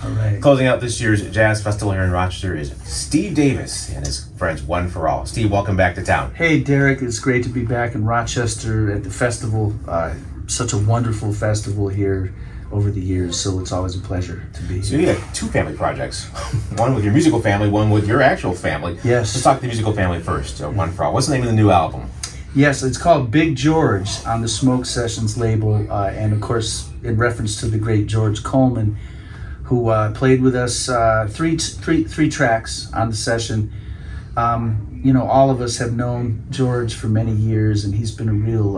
All right. Closing out this year's Jazz Festival here in Rochester is Steve Davis and his friends One for All. Steve, welcome back to town. Hey, Derek, it's great to be back in Rochester at the festival. Such a wonderful festival here over the years, so it's always a pleasure to be here. So you got two family projects, one with your musical family, one with your actual family. Yes. Let's talk the musical family first, One for All. What's the name of the new album? Yes, it's called Big George on the Smoke Sessions label, and of course in reference to the great George Coleman, who played with us three tracks on the session. All of us have known George for many years, and he's been a real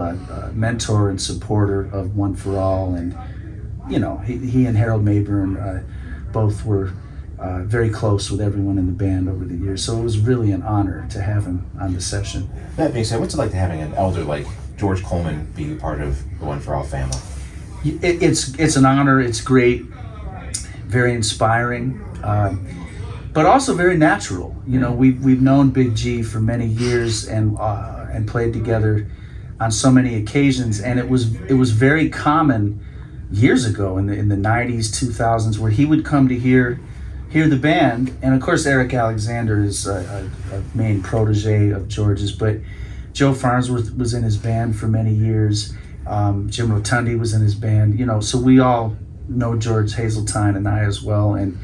mentor and supporter of One for All. And he and Harold Mayburn both were very close with everyone in the band over the years. So it was really an honor to have him on the session. That being said, what's it like to having an elder like George Coleman be a part of the One for All family? It's an honor. It's great, very inspiring, but also very natural. We've known Big G for many years and played together on so many occasions, and it was very common years ago in the 90s, 2000s, where he would come to hear the band. And of course Eric Alexander is a main protege of George's, but Joe Farnsworth was in his band for many years. Jim Rotundi was in his band, so we all know George Hazeltine and I as well. And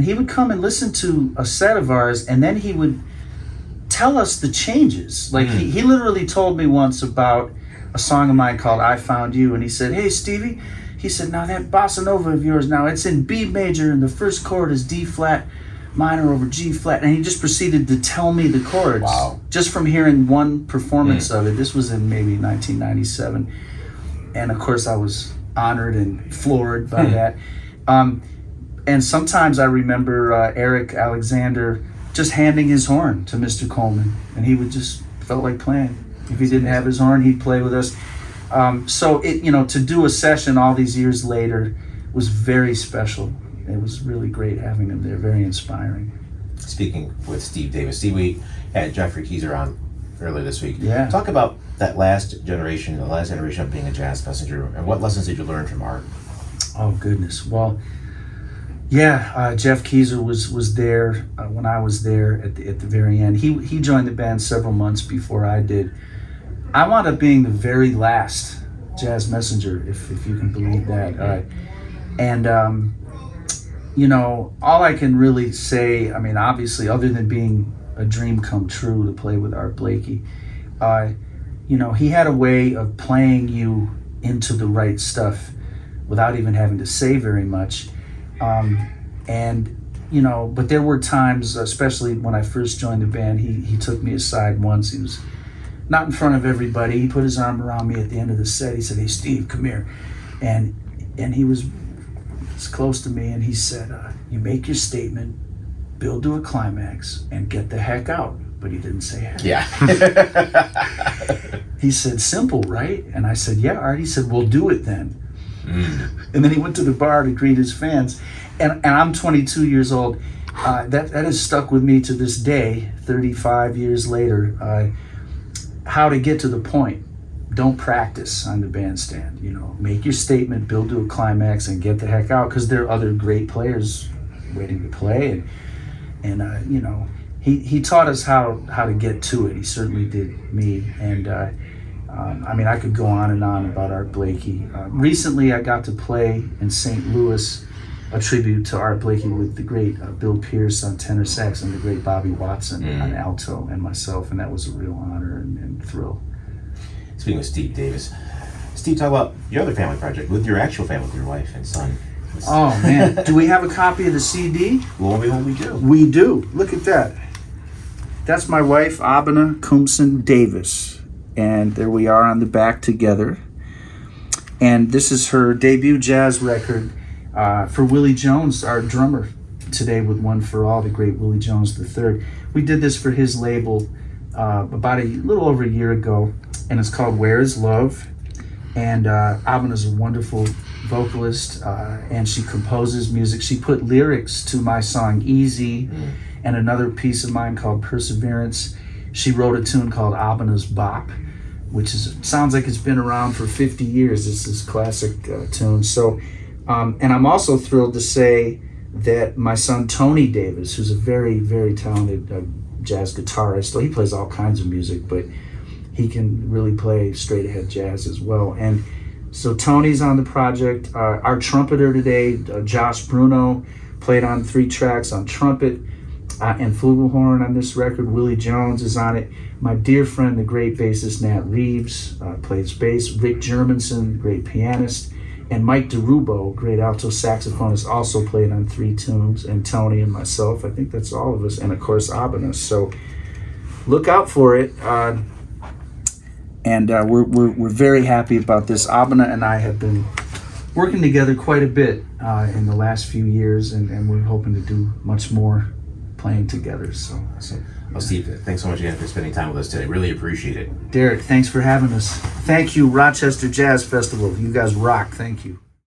he would come and listen to a set of ours, and then he would tell us the changes. Like he literally told me once about a song of mine called I Found You, and he said, "Hey Stevie," he said, "now that bossa nova of yours, now it's in B major and the first chord is D flat minor over G flat," and he just proceeded to tell me the chords. Wow. Just from hearing one performance of it. This was in maybe 1997, and of course I was honored and floored by that. And sometimes I remember Eric Alexander just handing his horn to Mr. Coleman, and he would just felt like playing. If he didn't have his horn, he'd play with us. So to do a session all these years later was very special. It was really great having him there, very inspiring. Speaking with Steve Davis, we had Jeffrey Keyser on earlier this week. Yeah. Talk about that last generation of being a jazz messenger, and what lessons did you learn from Art? Oh goodness. Well, yeah, Jeff Keyser was there when I was there at the very end. He joined the band several months before I did. I wound up being the very last jazz messenger, if you can believe that. All I can really say, obviously, other than being a dream come true to play with Art Blakey, he had a way of playing you into the right stuff without even having to say very much. But there were times, especially when I first joined the band, he took me aside once. He was not in front of everybody. He put his arm around me at the end of the set. He said, "Hey Steve, come here." And he was close to me, and he said, "You make your statement, build to a climax, and get the heck out." But he didn't say heck. Yeah. He said, "Simple, right?" And I said, "Yeah, Art." He said, "Well, do it then." And then he went to the bar to greet his fans. And I'm 22 years old. That has stuck with me to this day, 35 years later. How to get to the point. Don't practice on the bandstand. Make your statement, build to a climax, and get the heck out, because there are other great players waiting to play. And he taught us how to get to it. He certainly did me. And I could go on and on about Art Blakey. Recently, I got to play in St. Louis a tribute to Art Blakey with the great Bill Pierce on tenor sax and the great Bobby Watson on alto and myself, and that was a real honor and thrill. Speaking of Steve Davis, Steve, talk about your other family project with your actual family, with your wife and son. Oh man, do we have a copy of the CD? Well, we do. We do. Look at that. That's my wife, Abena Kumsen Davis. And there we are on the back together. And this is her debut jazz record for Willie Jones, our drummer today with One for All, the great Willie Jones III. We did this for his label about a little over a year ago, and it's called Where Is Love? And Abena's a wonderful vocalist, and she composes music. She put lyrics to my song Easy and another piece of mine called Perseverance. She wrote a tune called Abena's Bop, which sounds like it's been around for 50 years. It's this classic tune. So And I'm also thrilled to say that my son Tony Davis, who's a very, very talented jazz guitarist, he plays all kinds of music, but he can really play straight ahead jazz as well. And so Tony's on the project. Our trumpeter today, Josh Bruno, played on 3 tracks on trumpet and flugelhorn on this record. Willie Jones is on it. My dear friend, the great bassist Nat Reeves, plays bass. Rick Germanson, great pianist. And Mike DeRubo, great alto saxophonist, also played on 3 tunes. And Tony and myself, I think that's all of us. And of course, Abena. So look out for it. And we're very happy about this. Abena and I have been working together quite a bit in the last few years, and we're hoping to do much more playing together. So, Well, Steve, thanks so much again for spending time with us today. Really appreciate it. Derek, thanks for having us. Thank you, Rochester Jazz Festival. You guys rock. Thank you.